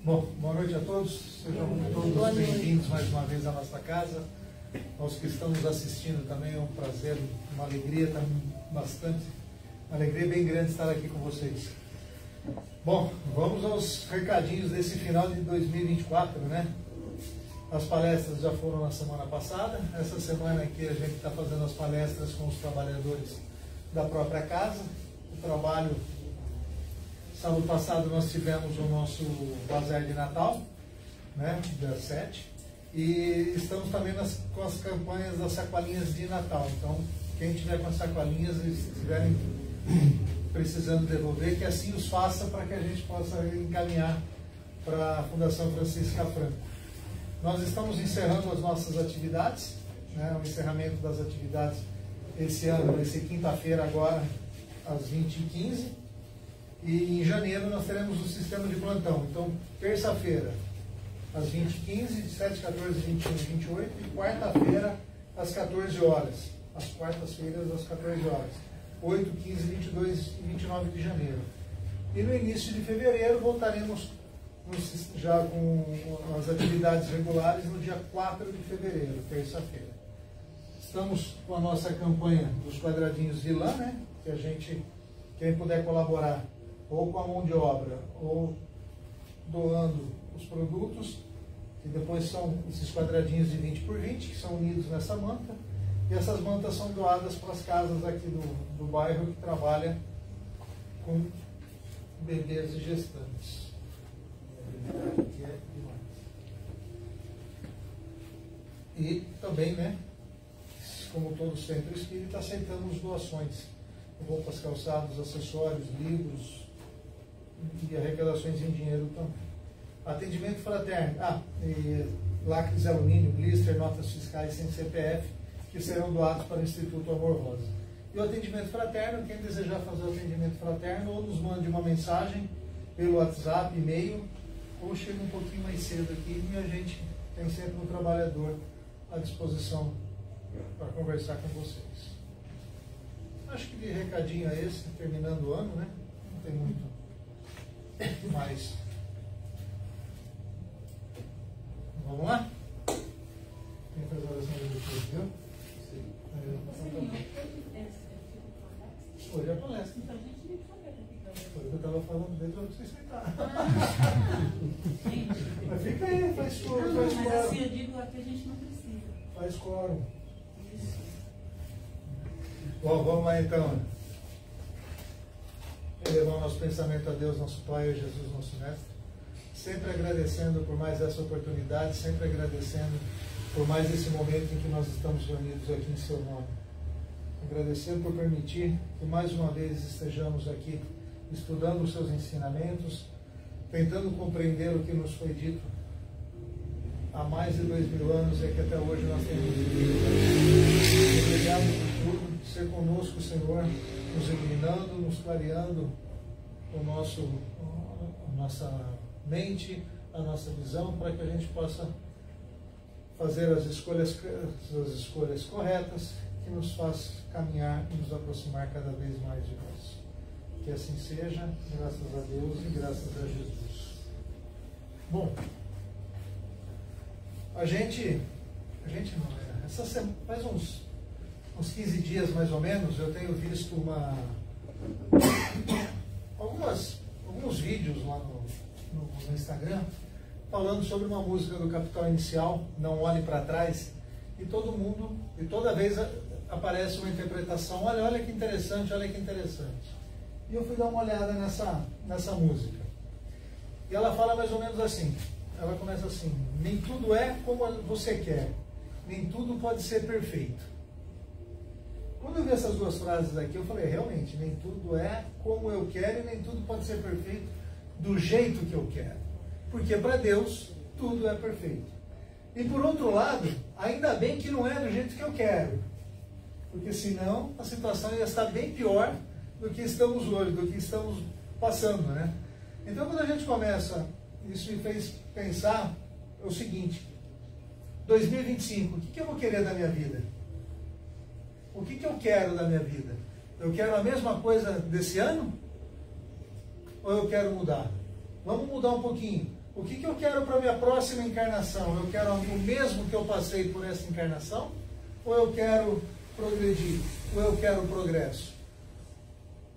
Bom, boa noite a todos, sejam todos bem-vindos mais uma vez à nossa casa. Aos que estão nos assistindo também é um prazer, uma alegria, uma alegria bem grande estar aqui com vocês. Bom, vamos aos recadinhos desse final de 2024, né? As palestras já foram na semana passada, essa semana aqui a gente está fazendo as palestras com os trabalhadores da própria casa. O trabalho, sábado passado nós tivemos o nosso bazar de Natal, né, dia 7, e estamos também com as campanhas das sacolinhas de Natal. Então, quem tiver com as sacolinhas e estiverem precisando devolver, que assim os faça para que a gente possa encaminhar para a Fundação Francisca Franco. Nós estamos encerrando as nossas atividades, né, o encerramento das atividades esse ano vai ser quinta-feira agora, às 20h15, e em janeiro nós teremos o sistema de plantão. Então, terça-feira, às 20h15, de 7h, 14h, 21h, 28h, e quarta-feira, às 14 horas. Às quartas-feiras, às 14 horas. 8, 15, 22 e 29 de janeiro. E no início de fevereiro voltaremos já com as atividades regulares no dia 4 de fevereiro, terça-feira. Estamos com a nossa campanha dos quadradinhos de lã, né? Que a gente, quem puder colaborar ou com a mão de obra ou doando os produtos, que depois são esses quadradinhos de 20 por 20, que são unidos nessa manta, e essas mantas são doadas para as casas aqui do bairro que trabalha com bebês e gestantes. Aqui é demais. E também, né, como todo centro espírita, aceitamos doações, roupas, calçados, acessórios, livros e arrecadações em dinheiro também. Atendimento fraterno, lacres de alumínio, blister, notas fiscais sem CPF, que serão doados para o Instituto Amor Rosa. E o atendimento fraterno, quem desejar fazer o atendimento fraterno, ou nos mande uma mensagem pelo WhatsApp, e-mail, ou chega um pouquinho mais cedo aqui e a gente tem sempre um trabalhador à disposição para conversar com vocês. Acho que de recadinho é esse, terminando o ano, né? Não tem muito mais. Vamos lá? Quem faz a oração de depois, viu? Hoje é a palestra. Foi o que eu estava falando desde onde vocês sentaram. Mas fica aí, faz quórum. Mas assim, eu digo aqui a gente não precisa. Faz quórum. Bom, vamos lá então. Elevar nosso pensamento a Deus, nosso Pai, a Jesus, nosso Mestre. Sempre agradecendo por mais essa oportunidade, sempre agradecendo por mais esse momento em que nós estamos reunidos aqui em seu nome. Agradecendo por permitir que mais uma vez estejamos aqui estudando os seus ensinamentos, tentando compreender o que nos foi dito há mais de 2000 anos e que até hoje nós temos vivido. Obrigado por tudo, ser conosco, Senhor, nos iluminando, nos clareando a nossa mente, a nossa visão, para que a gente possa fazer as escolhas corretas, que nos faz caminhar e nos aproximar cada vez mais de nós. Que assim seja, graças a Deus e graças a Jesus. Bom, a gente não, essa semana, faz uns 15 dias mais ou menos, eu tenho visto alguns vídeos lá no Instagram, falando sobre uma música do Capital Inicial, Não Olhe para Trás, e toda vez aparece uma interpretação, olha que interessante, olha que interessante. E eu fui dar uma olhada nessa música. E ela fala mais ou menos assim, ela começa assim: nem tudo é como você quer, nem tudo pode ser perfeito. Quando eu vi essas duas frases aqui, eu falei, realmente, nem tudo é como eu quero e nem tudo pode ser perfeito do jeito que eu quero. Porque para Deus, tudo é perfeito. E por outro lado, ainda bem que não é do jeito que eu quero. Porque senão a situação ia estar bem pior do que estamos hoje, do que estamos passando, né? Então quando a gente começa, isso me fez pensar o seguinte: 2025, o que eu vou querer da minha vida? O que eu quero da minha vida? Eu quero a mesma coisa desse ano? Ou eu quero mudar? Vamos mudar um pouquinho. O que eu quero para a minha próxima encarnação? Eu quero o mesmo que eu passei por essa encarnação? Ou eu quero progredir? Ou eu quero progresso?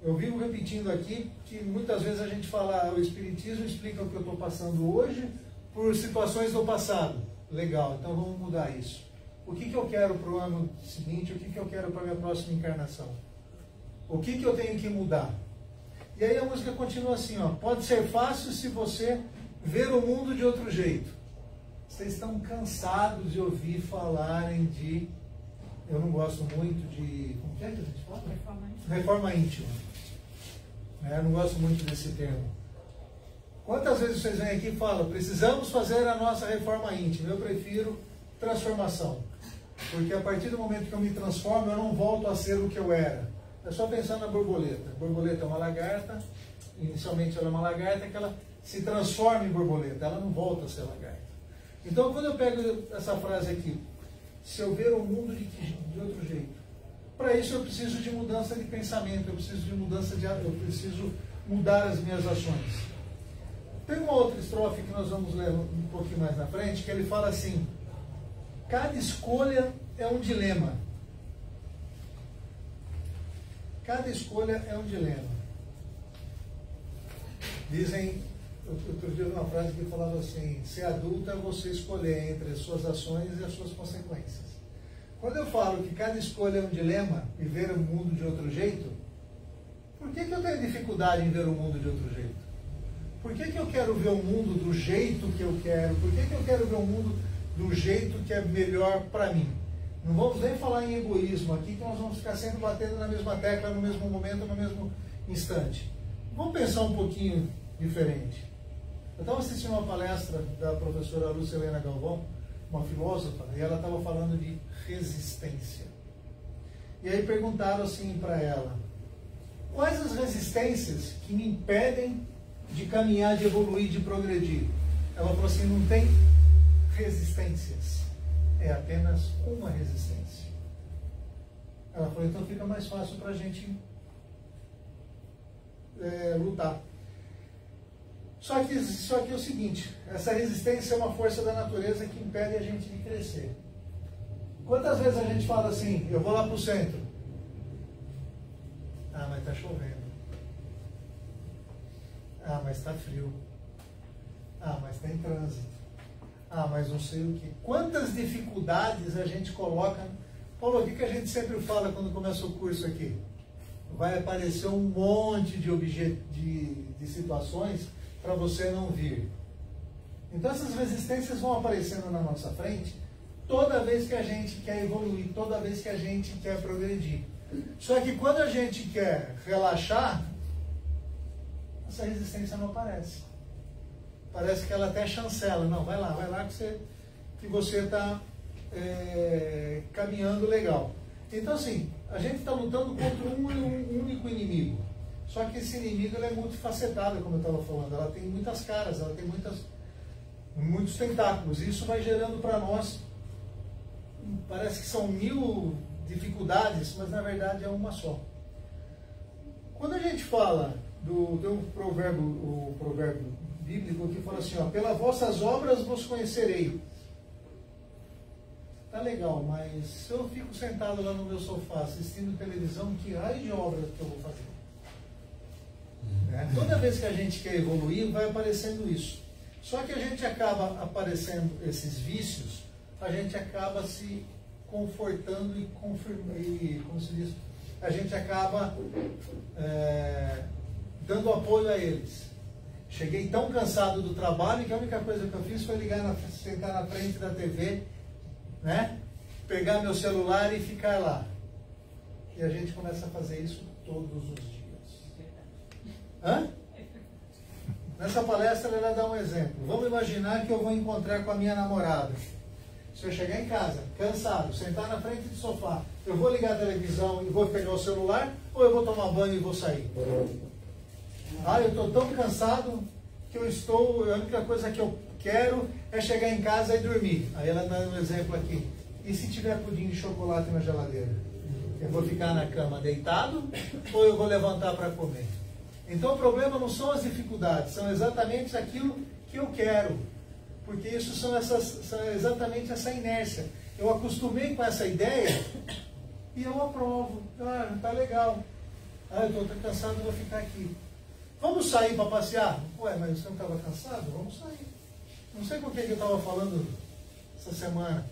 Eu vivo repetindo aqui que muitas vezes a gente fala, o Espiritismo explica o que eu estou passando hoje por situações do passado. Legal, então vamos mudar isso. O que eu quero para o ano seguinte? O que eu quero para a minha próxima encarnação? O que eu tenho que mudar? E aí a música continua assim, ó. Pode ser fácil se você ver o mundo de outro jeito. Vocês estão cansados de ouvir falarem de... Eu não gosto muito de... Como que a gente fala? Reforma íntima. Eu não gosto muito desse termo. Quantas vezes vocês vêm aqui e falam, precisamos fazer a nossa reforma íntima? Eu prefiro transformação. Porque a partir do momento que eu me transformo, eu não volto a ser o que eu era. É só pensar na borboleta. A borboleta é uma lagarta, inicialmente ela é uma lagarta, que ela se transforma em borboleta, ela não volta a ser lagarta. Então, quando eu pego essa frase aqui, se eu ver o mundo de outro jeito, para isso eu preciso de mudança de pensamento, eu preciso de mudança de... eu preciso mudar as minhas ações. Tem uma outra estrofe que nós vamos ler um pouquinho mais na frente, que ele fala assim, cada escolha é um dilema. Cada escolha é um dilema. Dizem, outro dia uma frase que falava assim, ser adulto é você escolher entre as suas ações e as suas consequências. Quando eu falo que cada escolha é um dilema e ver o mundo de outro jeito, por que eu tenho dificuldade em ver o mundo de outro jeito? Por que eu quero ver o mundo do jeito que eu quero? Por que eu quero ver o mundo do jeito que é melhor para mim? Não vamos nem falar em egoísmo aqui, que nós vamos ficar sempre batendo na mesma tecla, no mesmo momento, no mesmo instante. Vamos pensar um pouquinho diferente. Eu estava assistindo uma palestra da professora Lúcia Helena Galvão, uma filósofa, e ela estava falando de resistência. E aí perguntaram assim para ela, quais as resistências que me impedem de caminhar, de evoluir, de progredir? Ela falou assim, não tem resistências, é apenas uma resistência. Ela falou, então fica mais fácil para a gente lutar. Só que é o seguinte, essa resistência é uma força da natureza que impede a gente de crescer. Quantas vezes a gente fala assim, eu vou lá para o centro? Ah, mas está chovendo. Ah, mas está frio. Ah, mas tem trânsito. Ah, mas não sei o que. Quantas dificuldades a gente coloca. Paulo, o que a gente sempre fala quando começa o curso aqui? Vai aparecer um monte de situações para você não vir. Então essas resistências vão aparecendo na nossa frente toda vez que a gente quer evoluir, toda vez que a gente quer progredir. Só que quando a gente quer relaxar, essa resistência não aparece. Parece que ela até chancela. Não, vai lá que você está caminhando legal. Então assim, a gente está lutando contra um único inimigo. Só que esse inimigo ele é multifacetado, como eu estava falando. Ela tem muitas caras, ela tem muitos tentáculos. E isso vai gerando para nós, parece que são 1000 dificuldades, mas na verdade é uma só. Quando a gente fala tem um provérbio, o provérbio bíblico que fala assim, ó, pelas vossas obras vos conhecerei. Tá legal, mas se eu fico sentado lá no meu sofá assistindo televisão, que raio de obras que eu vou fazer? Toda vez que a gente quer evoluir, vai aparecendo isso. Só que a gente acaba aparecendo esses vícios, a gente acaba se confortando e confirmando, como se diz, a gente acaba dando apoio a eles. Cheguei tão cansado do trabalho que a única coisa que eu fiz foi sentar na frente da TV, pegar meu celular e ficar lá. E a gente começa a fazer isso todos os dias. Nessa palestra ela dá um exemplo. Vamos imaginar que eu vou encontrar com a minha namorada. Se eu chegar em casa, cansado, sentar na frente do sofá, eu vou ligar a televisão e vou pegar o celular, ou eu vou tomar banho e vou sair? Eu estou tão cansado que a única coisa que eu quero é chegar em casa e dormir. Aí ela dá um exemplo aqui. E se tiver pudim de chocolate na geladeira? Eu vou ficar na cama deitado ou eu vou levantar para comer? Então o problema não são as dificuldades, são exatamente aquilo que eu quero. Porque isso são exatamente essa inércia. Eu acostumei com essa ideia e eu aprovo. Ah, tá legal. Ah, eu estou cansado, eu vou ficar aqui. Vamos sair para passear? Ué, mas você não estava cansado? Vamos sair. Não sei por que eu estava falando essa semana.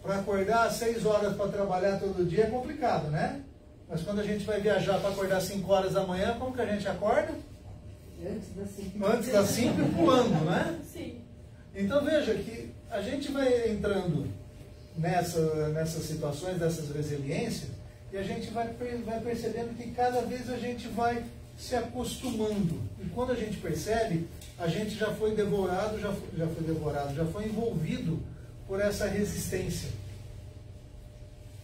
Para acordar às 6 horas para trabalhar todo dia é complicado, né? Mas quando a gente vai viajar para acordar às 5 horas da manhã, como que a gente acorda? Antes das 5. Antes das 5 e pulando, né? Sim. Então veja que a gente vai entrando nessas situações, dessas resiliências, e a gente vai percebendo que cada vez a gente vai se acostumando. E quando a gente percebe, a gente já foi devorado, já foi envolvido por essa resistência.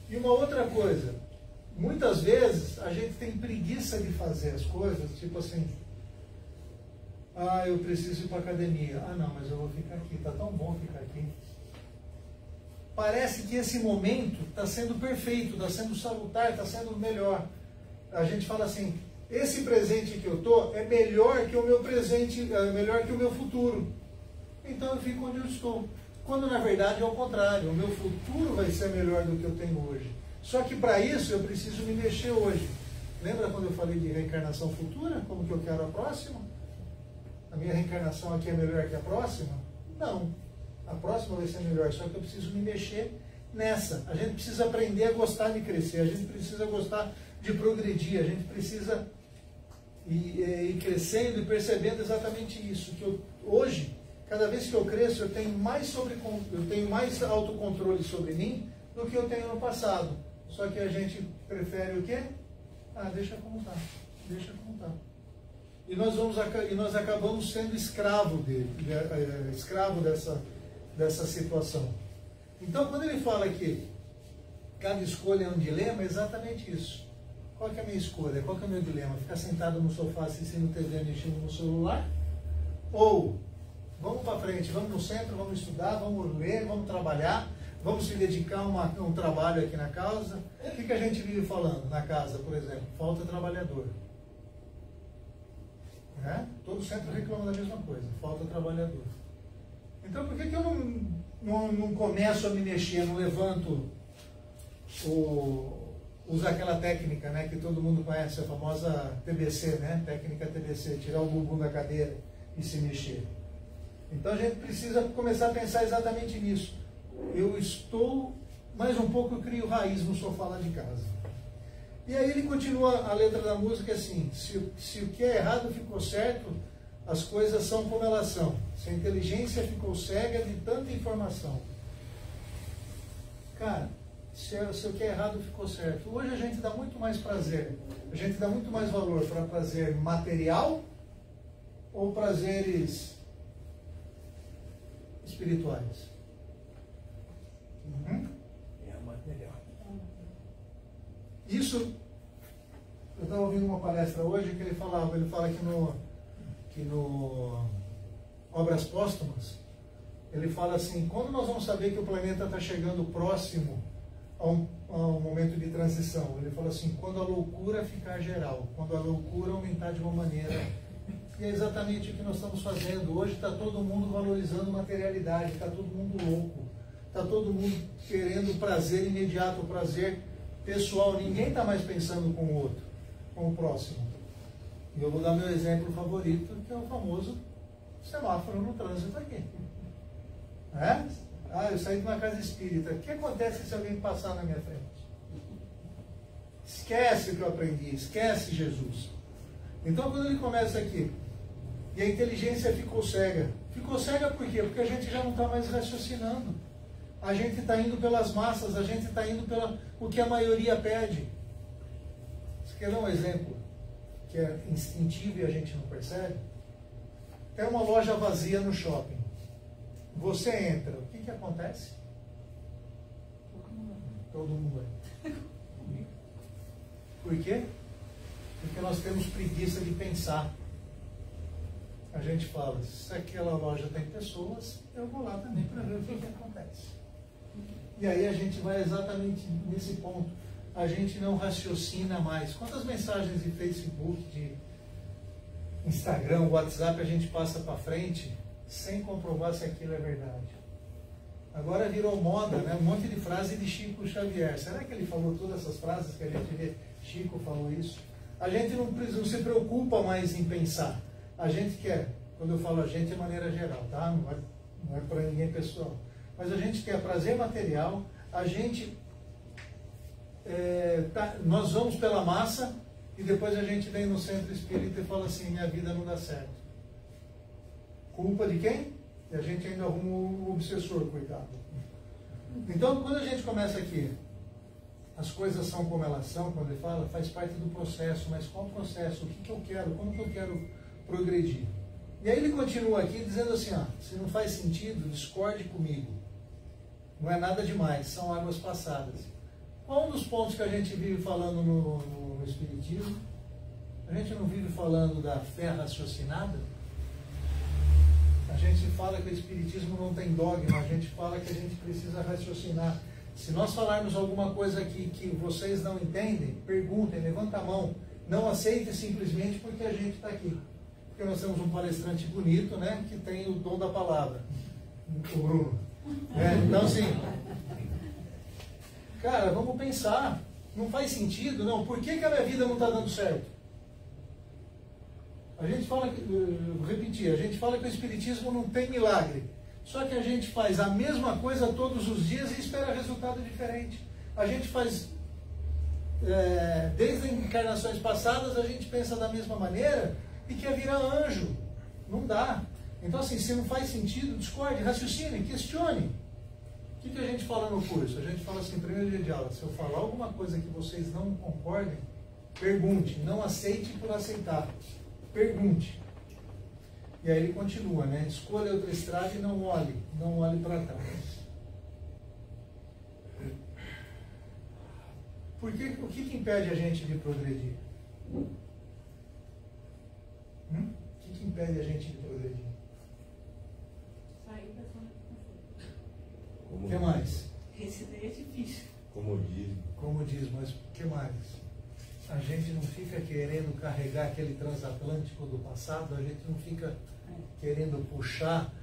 E uma outra coisa, muitas vezes a gente tem preguiça de fazer as coisas, tipo assim, ah, eu preciso ir para a academia. Ah, não, mas eu vou ficar aqui, tá tão bom ficar aqui. Parece que esse momento está sendo perfeito, está sendo salutar, está sendo melhor. A gente fala assim, esse presente que eu estou é melhor que o meu presente, é melhor que o meu futuro. Então eu fico onde eu estou. Quando na verdade é o contrário, o meu futuro vai ser melhor do que eu tenho hoje. Só que para isso eu preciso me mexer hoje. Lembra quando eu falei de reencarnação futura? Como que eu quero a próxima? A minha reencarnação aqui é melhor que a próxima? Não. A próxima vai ser melhor, só que eu preciso me mexer nessa. A gente precisa aprender a gostar de crescer, a gente precisa gostar de progredir, a gente precisa ir crescendo e percebendo exatamente isso. Que hoje, cada vez que eu cresço, eu tenho mais autocontrole sobre mim do que eu tenho no passado. Só que a gente prefere o quê? Ah, deixa como está, deixa como está. E nós acabamos sendo escravo dessa situação. Então, quando ele fala que cada escolha é um dilema, é exatamente isso. Qual que é a minha escolha? Qual que é o meu dilema? Ficar sentado no sofá assistindo TV, mexendo no celular? Ou, vamos para frente, vamos no centro, vamos estudar, vamos ler, vamos trabalhar, vamos se dedicar a um trabalho aqui na casa? O que a gente vive falando na casa, por exemplo? Falta trabalhador. Todo centro reclama da mesma coisa, falta trabalhador. Então por que eu não começo a me mexer, não levanto, usar aquela técnica, né, que todo mundo conhece, a famosa TBC, né, técnica TBC, tirar o bumbum da cadeira e se mexer. Então a gente precisa começar a pensar exatamente nisso. Eu estou, mais um pouco eu crio raiz no sofá lá de casa. E aí ele continua a letra da música assim, se o que é errado ficou certo, as coisas são como elas são. Se a inteligência ficou cega de tanta informação. Cara, se o que é errado ficou certo. Hoje a gente dá muito mais prazer, a gente dá muito mais valor para prazer material ou prazeres espirituais? É material. Isso, eu estava ouvindo uma palestra hoje que ele fala que no Obras Póstumas, ele fala assim, quando nós vamos saber que o planeta está chegando próximo a um momento de transição? Ele fala assim, quando a loucura ficar geral, quando a loucura aumentar de uma maneira. E é exatamente o que nós estamos fazendo. Hoje está todo mundo valorizando materialidade, está todo mundo louco, está todo mundo querendo prazer imediato, prazer pessoal. Ninguém está mais pensando com o outro, com o próximo. E eu vou dar meu exemplo favorito, que é o famoso semáforo no trânsito aqui. Ah, eu saí de uma casa espírita. O que acontece se alguém passar na minha frente? Esquece o que eu aprendi, esquece Jesus. Então quando ele começa aqui, e a inteligência ficou cega. Ficou cega por quê? Porque a gente já não está mais raciocinando. A gente está indo pelas massas, a gente está indo pelo o que a maioria pede. Você quer dar um exemplo que é instintivo e a gente não percebe? É uma loja vazia no shopping. Você entra, o que acontece? Todo mundo entra. Por quê? Porque nós temos preguiça de pensar. A gente fala, se aquela loja tem pessoas, eu vou lá também para ver o que acontece. E aí a gente vai exatamente nesse ponto. A gente não raciocina mais. Quantas mensagens de Facebook, Instagram, WhatsApp, a gente passa para frente sem comprovar se aquilo é verdade. Agora virou moda, né? Um monte de frase de Chico Xavier. Será que ele falou todas essas frases que a gente vê? Chico falou isso. A gente não se preocupa mais em pensar. A gente quer, quando eu falo a gente, é de maneira geral, tá? Não é para ninguém pessoal. Mas a gente quer prazer material, a gente... nós vamos pela massa e depois a gente vem no centro espírita e fala assim, minha vida não dá certo. Culpa de quem? E a gente ainda arruma o obsessor, coitado. Então, quando a gente começa aqui, as coisas são como elas são, quando ele fala, faz parte do processo, mas qual processo? O que eu quero? Como que eu quero progredir? E aí ele continua aqui dizendo assim, se não faz sentido, discorde comigo. Não é nada demais, são águas passadas. Qual um dos pontos que a gente vive falando no Espiritismo? A gente não vive falando da fé raciocinada? A gente fala que o Espiritismo não tem dogma, a gente fala que a gente precisa raciocinar. Se nós falarmos alguma coisa aqui que vocês não entendem, perguntem, levanta a mão. Não aceitem simplesmente porque a gente está aqui. Porque nós temos um palestrante bonito, né, que tem o dom da palavra, o Bruno. Então, assim, cara, vamos pensar. Não faz sentido, não. Por que a minha vida não está dando certo? A gente fala, vou repetir, a gente fala que o Espiritismo não tem milagre. Só que a gente faz a mesma coisa todos os dias e espera resultado diferente. A gente faz, desde encarnações passadas, a gente pensa da mesma maneira e quer virar anjo. Não dá. Então, assim, se não faz sentido, discorde, raciocine, questione. O que a gente fala no curso? A gente fala assim, primeiro dia de aula, se eu falar alguma coisa que vocês não concordem, pergunte, não aceite por aceitar. Pergunte. E aí ele continua, né? Escolha outra estrada e não olhe para trás. O que impede a gente de progredir? O que impede a gente de progredir? Sair da zona de conforto. O que mais? Esse daí é difícil. Comodismo, mas o que mais? A gente não fica querendo carregar aquele transatlântico do passado, a gente não fica querendo puxar.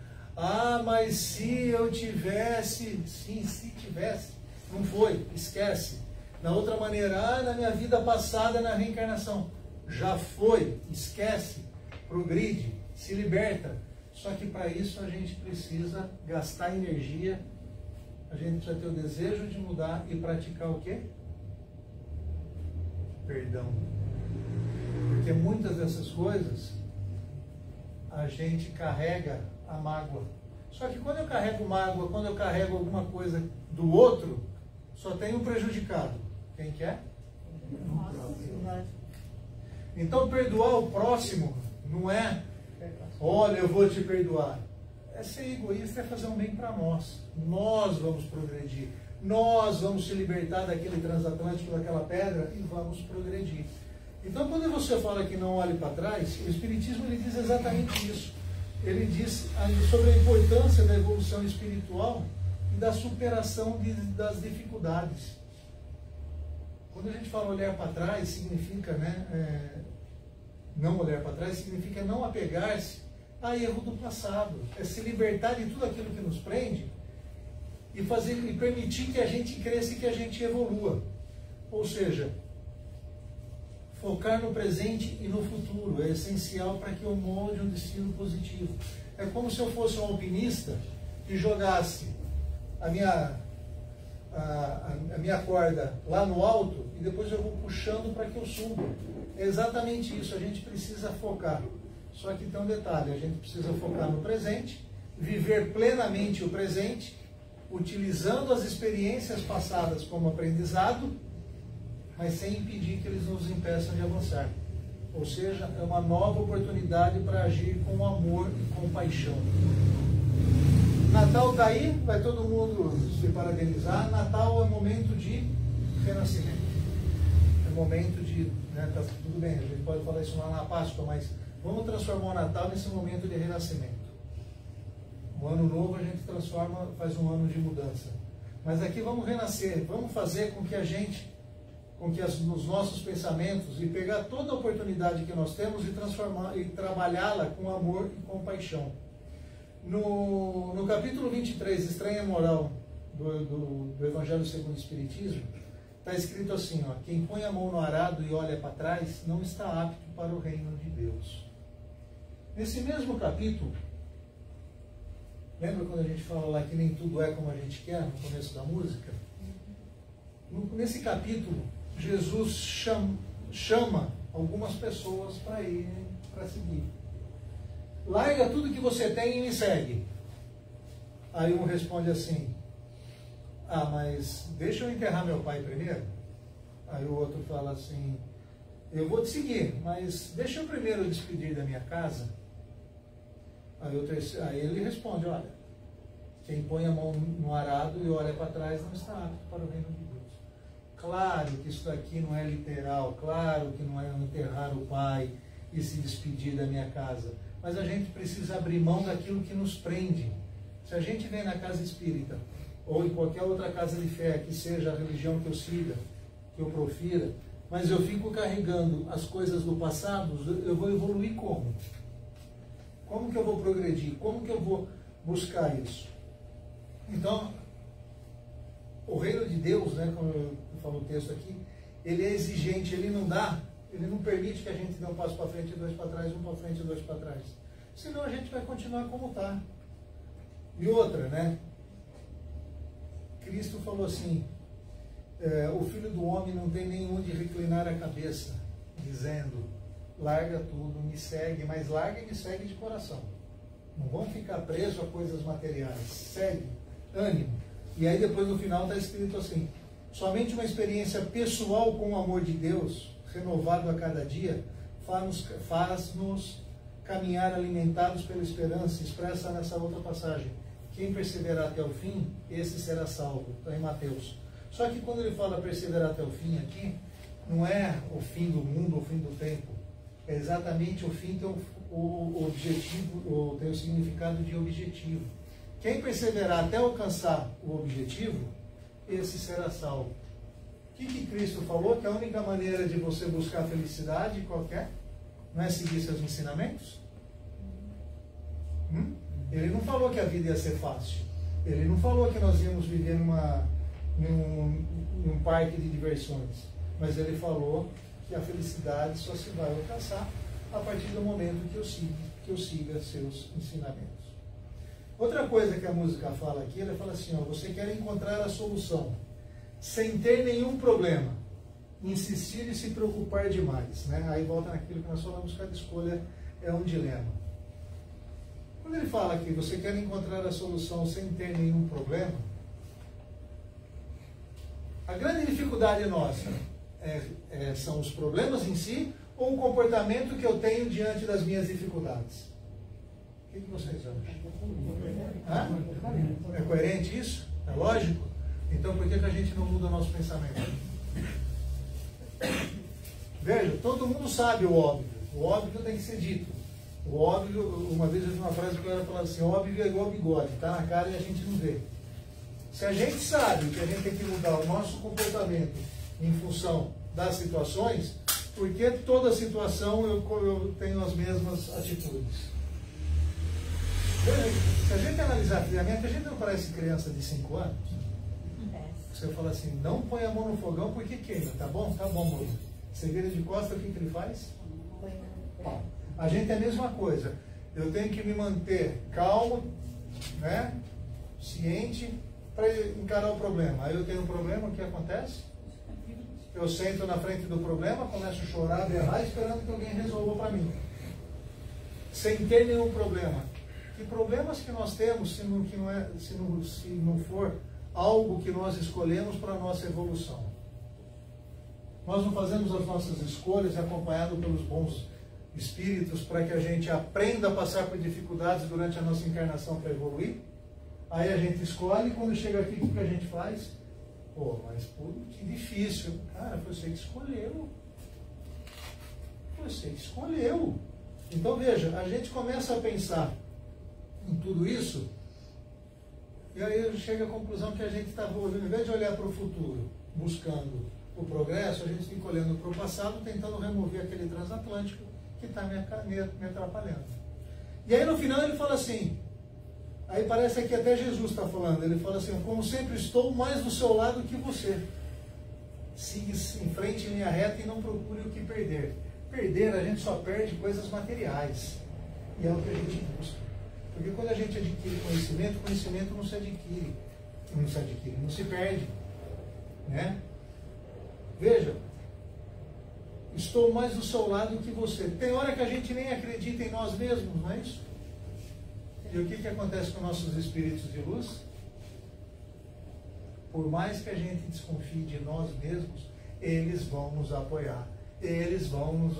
Mas se eu tivesse, sim, se tivesse, não foi, esquece. Na outra maneira, na minha vida passada, na reencarnação, já foi, esquece, progride, se liberta. Só que para isso a gente precisa gastar energia, a gente precisa ter o desejo de mudar e praticar o quê? Perdão. Porque muitas dessas coisas a gente carrega a mágoa. Só que quando eu carrego mágoa, quando eu carrego alguma coisa do outro, só tem um prejudicado. Quem que é? Então perdoar o próximo não é, olha, eu vou te perdoar. É ser egoísta, é fazer um bem para nós. Nós vamos progredir. Nós vamos se libertar daquele transatlântico, daquela pedra, e vamos progredir. Então, quando você fala que não olhe para trás, o Espiritismo ele diz exatamente isso. Ele diz sobre a importância da evolução espiritual e da superação das dificuldades. Quando a gente fala olhar para trás, significa, não olhar para trás, significa não apegar-se a erro do passado. É se libertar de tudo aquilo que nos prende e permitir que a gente cresça e que a gente evolua. Ou seja, focar no presente e no futuro é essencial para que eu molde um destino positivo. É como se eu fosse um alpinista que jogasse a minha corda lá no alto e depois eu vou puxando para que eu suba. É exatamente isso, a gente precisa focar. Só que tem um detalhe, a gente precisa focar no presente, viver plenamente o presente, utilizando as experiências passadas como aprendizado, mas sem impedir que eles nos impeçam de avançar. Ou seja, é uma nova oportunidade para agir com amor e com paixão. Natal está aí, vai todo mundo se parabenizar. Natal é momento de renascimento. É momento de... tá tudo bem, a gente pode falar isso lá na Páscoa, mas vamos transformar o Natal nesse momento de renascimento. O ano novo a gente faz um ano de mudança. Mas aqui vamos renascer, vamos fazer com que a gente com que os nossos pensamentos e pegar toda a oportunidade que nós temos e transformar e trabalhá-la com amor e compaixão. No capítulo 23, Estranha Moral do Evangelho segundo o Espiritismo, está escrito assim, ó, quem põe a mão no arado e olha para trás não está apto para o reino de Deus. Nesse mesmo capítulo, lembra quando a gente fala lá que nem tudo é como a gente quer, no começo da música? Nesse capítulo, Jesus chama algumas pessoas para irem, para seguir. Larga tudo que você tem e me segue. Aí um responde assim, ah, mas deixa eu enterrar meu pai primeiro. Aí o outro fala assim, eu vou te seguir, mas deixa eu primeiro despedir da minha casa. Aí ele responde, olha, quem põe a mão no arado e olha para trás não está apto para o reino de Deus. Claro que isso daqui não é literal, claro que não é enterrar o pai e se despedir da minha casa, mas a gente precisa abrir mão daquilo que nos prende. Se a gente vem na casa espírita, ou em qualquer outra casa de fé, que seja a religião que eu siga, que eu profira, mas eu fico carregando as coisas do passado, eu vou evoluir como? Como que eu vou progredir? Como que eu vou buscar isso? Então, o reino de Deus, né, como eu falo o texto aqui, ele é exigente, ele não permite que a gente dê um passo para frente e dois para trás, um para frente e dois para trás. Senão a gente vai continuar como está. E outra, né? Cristo falou assim, o Filho do Homem não tem nem onde reclinar a cabeça, dizendo, larga tudo, me segue, mas larga e me segue de coração. Não vão ficar presos a coisas materiais. Segue, ânimo. E aí depois no final está escrito assim, somente uma experiência pessoal com o amor de Deus, renovado a cada dia, faz-nos caminhar alimentados pela esperança, expressa nessa outra passagem. Quem perseverar até o fim, esse será salvo. Está em Mateus. Só que quando ele fala perseverar até o fim aqui, não é o fim do mundo, o fim do tempo. É exatamente o fim, tem o objetivo, tem o significado de objetivo. Quem perseverar até alcançar o objetivo, esse será salvo. O que Cristo falou? Que a única maneira de você buscar a felicidade qualquer, não é seguir seus ensinamentos? Ele não falou que a vida ia ser fácil. Ele não falou que nós íamos viver num parque de diversões. Mas ele falou que a felicidade só se vai alcançar a partir do momento que eu siga seus ensinamentos. Outra coisa que a música fala aqui, ela fala assim, ó, você quer encontrar a solução sem ter nenhum problema, insistir e se preocupar demais, né? Aí volta naquilo que nós falamos, cada escolha é um dilema. Quando ele fala aqui, você quer encontrar a solução sem ter nenhum problema, a grande dificuldade nossa são os problemas em si ou o comportamento que eu tenho diante das minhas dificuldades? O que vocês acham? É coerente isso? É lógico? Então por que a gente não muda o nosso pensamento? Veja, todo mundo sabe o óbvio. O óbvio tem que ser dito. O óbvio, uma vez eu vi uma frase que eu ia falar assim, óbvio é igual bigode, está na cara e a gente não vê. Se a gente sabe que a gente tem que mudar o nosso comportamento em função das situações, por que toda situação eu tenho as mesmas atitudes? Se a gente analisar friamente, a gente não parece criança de 5 anos? Você fala assim, não põe a mão no fogão porque queima, tá bom? Tá bom, amor. Você vira de costas, o que ele faz? A gente é a mesma coisa. Eu tenho que me manter calmo, né? Ciente, para encarar o problema. Aí eu tenho um problema, o que acontece? Eu sento na frente do problema, começo a chorar, berrar, esperando que alguém resolva para mim. Sem ter nenhum problema. Que problemas que nós temos se não for algo que nós escolhemos para a nossa evolução? Nós não fazemos as nossas escolhas acompanhado pelos bons espíritos para que a gente aprenda a passar por dificuldades durante a nossa encarnação para evoluir? Aí a gente escolhe e quando chega aqui, o que a gente faz? Pô, mas que difícil. Cara, foi você que escolheu. Foi você que escolheu. Então veja, a gente começa a pensar em tudo isso e aí chega à conclusão que a gente está, ao invés de olhar para o futuro, buscando o progresso, a gente fica olhando para o passado, tentando remover aquele transatlântico que está me atrapalhando. E aí no final ele fala assim, aí parece que até Jesus está falando, ele fala assim, como sempre estou mais do seu lado que você. Siga em frente em linha reta e não procure o que perder. Perder, a gente só perde coisas materiais. E é o que a gente busca. Porque quando a gente adquire conhecimento, conhecimento não se adquire. Não se perde. Né? Veja, estou mais do seu lado que você. Tem hora que a gente nem acredita em nós mesmos, não é isso? E o que acontece com nossos espíritos de luz? Por mais que a gente desconfie de nós mesmos, eles vão nos apoiar. Eles vão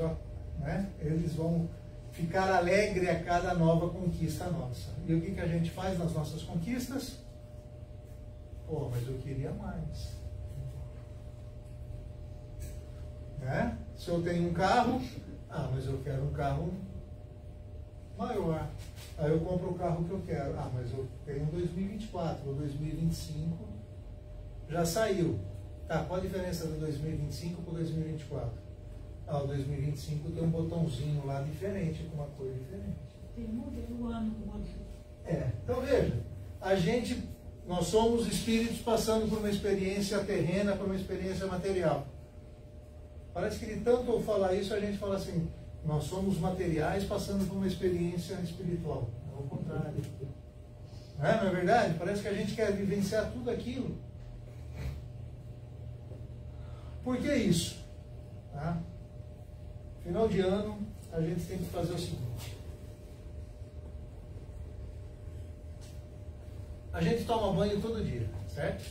eles vão ficar alegre a cada nova conquista nossa. E o que a gente faz nas nossas conquistas? Pô, mas eu queria mais. Né? Se eu tenho um carro, mas eu quero um carro maior. Aí eu compro o carro que eu quero. Mas eu tenho um 2024 ou 2025 já saiu. Tá, qual a diferença do 2025 para o 2024? O 2025 tem um botãozinho lá diferente, com uma cor diferente. Tem modelo, ano. Então veja, nós somos espíritos passando por uma experiência terrena, por uma experiência material. Parece que de tanto eu falar isso, a gente fala assim, nós somos materiais passando por uma experiência espiritual. É o contrário. Não é verdade? Parece que a gente quer vivenciar tudo aquilo. Por que isso? Tá? Final de ano, a gente tem que fazer o seguinte. A gente toma banho todo dia, certo?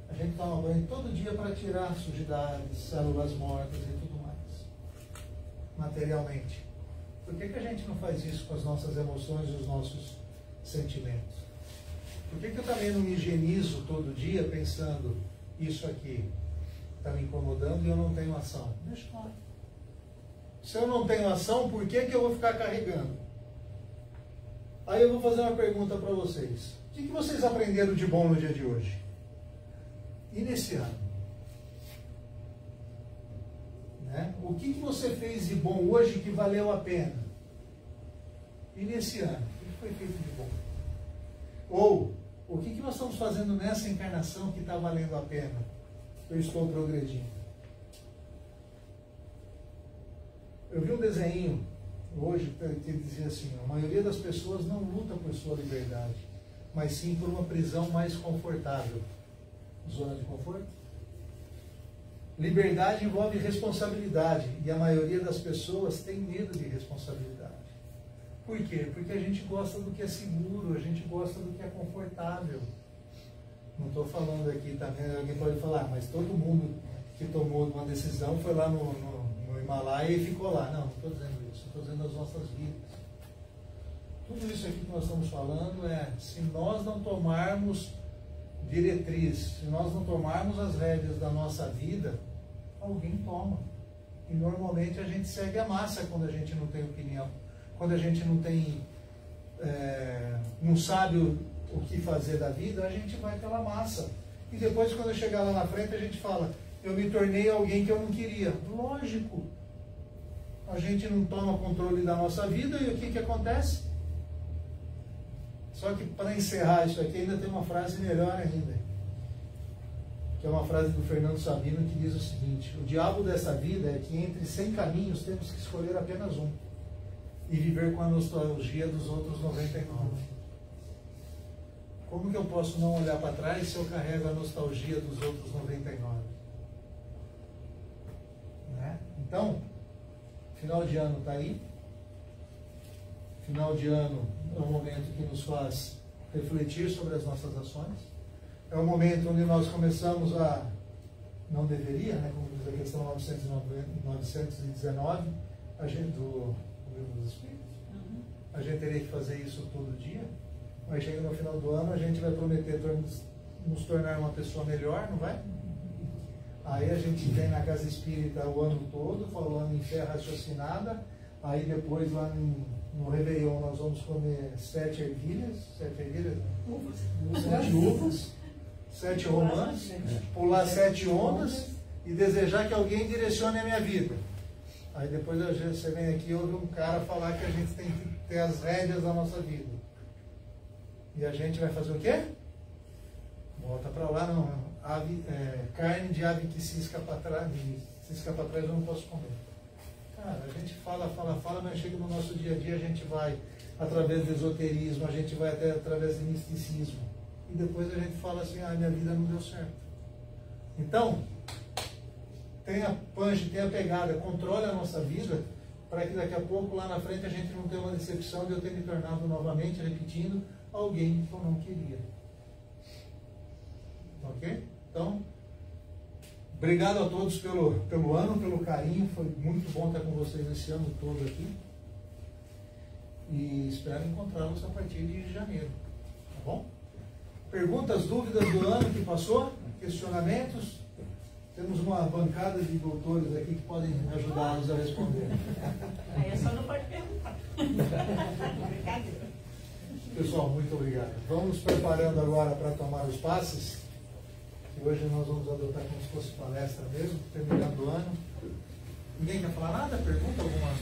A gente toma banho todo dia para tirar sujidades, células mortas e tudo mais. Materialmente. Por que a gente não faz isso com as nossas emoções e os nossos sentimentos? Por que eu também não me higienizo todo dia pensando, isso aqui está me incomodando e eu não tenho ação? Deixa lá. Se eu não tenho ação, por que eu vou ficar carregando? Aí eu vou fazer uma pergunta para vocês. O que vocês aprenderam de bom no dia de hoje? E nesse ano? Né? O que você fez de bom hoje que valeu a pena? E nesse ano? O que foi feito de bom? Ou, o que nós estamos fazendo nessa encarnação que está valendo a pena? Eu estou progredindo. Eu vi um desenho hoje que dizia assim, a maioria das pessoas não luta por sua liberdade, mas sim por uma prisão mais confortável. Zona de conforto? Liberdade envolve responsabilidade, e a maioria das pessoas tem medo de responsabilidade. Por quê? Porque a gente gosta do que é seguro, a gente gosta do que é confortável. Não estou falando aqui também, alguém pode falar, mas todo mundo que tomou uma decisão foi lá no Himalaia e ficou lá. Não estou dizendo isso, estou dizendo as nossas vidas. Tudo isso aqui que nós estamos falando é, se nós não tomarmos diretriz, se nós não tomarmos as rédeas da nossa vida, alguém toma. E normalmente a gente segue a massa quando a gente não tem opinião, quando a gente não tem, não sabe o que fazer da vida, a gente vai pela massa. E depois, quando chegar lá na frente, a gente fala, eu me tornei alguém que eu não queria. Lógico. A gente não toma controle da nossa vida e o que acontece? Só que para encerrar isso aqui ainda tem uma frase melhor ainda. Que é uma frase do Fernando Sabino que diz o seguinte, o diabo dessa vida é que entre 100 caminhos temos que escolher apenas um. E viver com a nostalgia dos outros 99. Como que eu posso não olhar para trás se eu carrego a nostalgia dos outros 99? Né? Então, final de ano está aí. Final de ano é um momento que nos faz refletir sobre as nossas ações. É um momento onde nós começamos a... Não deveria, né? Como diz a questão 919, a gente, do Livro dos Espíritos. A gente teria que fazer isso todo dia. Mas chega no final do ano, a gente vai prometer nos tornar uma pessoa melhor, não vai? Aí a gente vem na casa espírita o ano todo, falando em fé raciocinada. Aí depois, lá no Réveillon, nós vamos comer 7 ervilhas, 7 uvas, 7 romãs, pular 7 ondas e desejar que alguém direcione a minha vida. Aí depois você vem aqui e ouve um cara falar que a gente tem que ter as rédeas da nossa vida. E a gente vai fazer o quê? Volta para lá, não. Carne de ave que cisca para trás, eu não posso comer. Cara, a gente fala, mas chega no nosso dia a dia, a gente vai através do esoterismo, a gente vai até através do misticismo. E depois a gente fala assim, minha vida não deu certo. Então, tenha punch, tenha pegada, controle a nossa vida, para que daqui a pouco, lá na frente, a gente não tenha uma decepção de eu ter me tornado novamente, repetindo, alguém que eu não queria. Ok? Então, obrigado a todos pelo ano, pelo carinho, foi muito bom estar com vocês esse ano todo aqui. E espero encontrá-los a partir de janeiro. Tá bom? Perguntas, dúvidas do ano que passou? Questionamentos? Temos uma bancada de doutores aqui que podem ajudá-los a responder. Aí é só não pode perguntar. Brincadeira. Pessoal, muito obrigado. Vamos nos preparando agora para tomar os passes. Que hoje nós vamos adotar como se fosse palestra mesmo, terminando o ano. Ninguém quer falar nada? Pergunta alguma?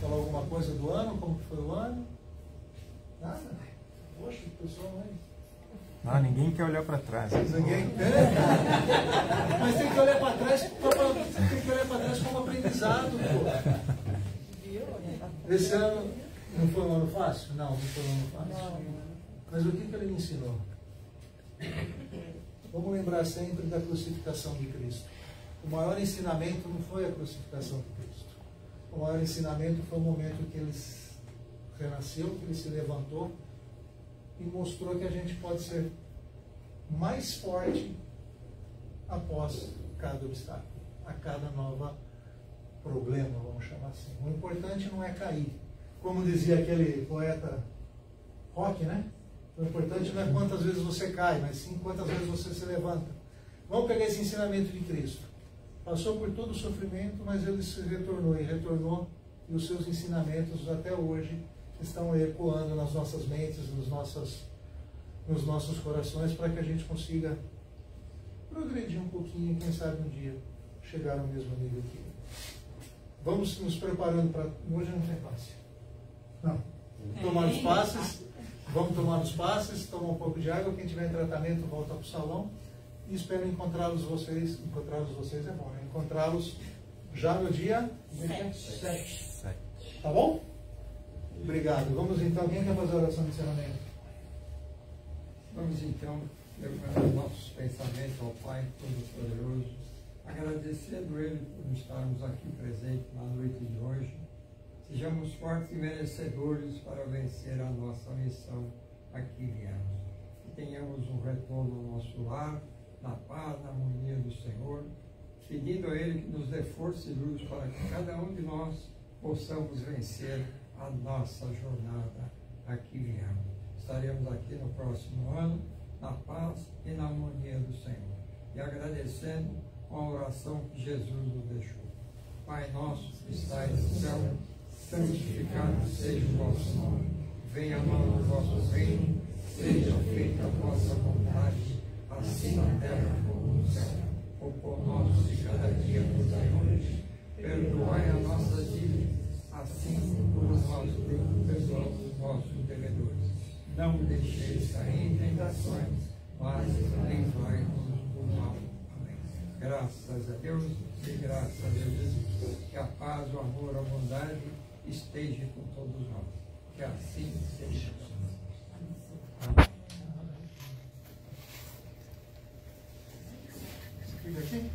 Falar alguma coisa do ano? Como que foi o ano? Nada? Poxa, o pessoal vai... Não, ninguém quer olhar para trás. Ninguém quer, cara. Mas tem que olhar para trás, tem que olhar para trás como aprendizado, pô. Esse ano não foi um ano fácil? Não foi um ano fácil. Mas o que ele me ensinou? Vamos lembrar sempre da crucificação de Cristo. O maior ensinamento não foi a crucificação de Cristo. O maior ensinamento foi o momento que ele renasceu, que ele se levantou e mostrou que a gente pode ser mais forte após cada obstáculo, a cada nova problema, vamos chamar assim. O importante não é cair. Como dizia aquele poeta Rock, né? O importante não é quantas vezes você cai, mas sim quantas vezes você se levanta. Vamos pegar esse ensinamento de Cristo. Passou por todo o sofrimento, mas ele se retornou e os seus ensinamentos até hoje estão ecoando nas nossas mentes, nos nossos corações, para que a gente consiga progredir um pouquinho e quem sabe um dia chegar ao mesmo nível que ele. Vamos nos preparando para... Hoje não tem passe. Não. Tomar os passes. Vamos tomar os passes, tomar um pouco de água. Quem tiver em tratamento volta para o salão. E espero encontrá-los vocês. Encontrá-los vocês é bom, né? Encontrá-los já no dia 7. Tá bom? Obrigado. Vamos então. Quem quer fazer a oração de encerramento? Vamos então levar os nossos pensamentos ao Pai Todo-Poderoso, agradecendo Ele por estarmos aqui presentes na noite de hoje. Sejamos fortes e merecedores para vencer a nossa missão aqui viemos. Que tenhamos um retorno ao nosso lar, na paz, na harmonia do Senhor, pedindo a Ele que nos dê força e luz para que cada um de nós possamos vencer a nossa jornada aqui viemos. Estaremos aqui no próximo ano, na paz e na harmonia do Senhor. E agradecendo com a oração que Jesus nos deixou. Pai nosso que estais no céu, santificado seja o vosso nome. Venha a nós o vosso reino, seja feita a vossa vontade, assim na terra como no céu. O pão nosso de cada dia nos dai hoje. Perdoai as nossas dívidas, assim como nós perdoamos os nossos devedores. Não deixeis cair em tentações, mas livrai-nos do mal. Amém. Graças a Deus e graças a Jesus. Que a paz, o amor, a bondade esteja com todos nós. Que assim seja. Amém. Fica aqui.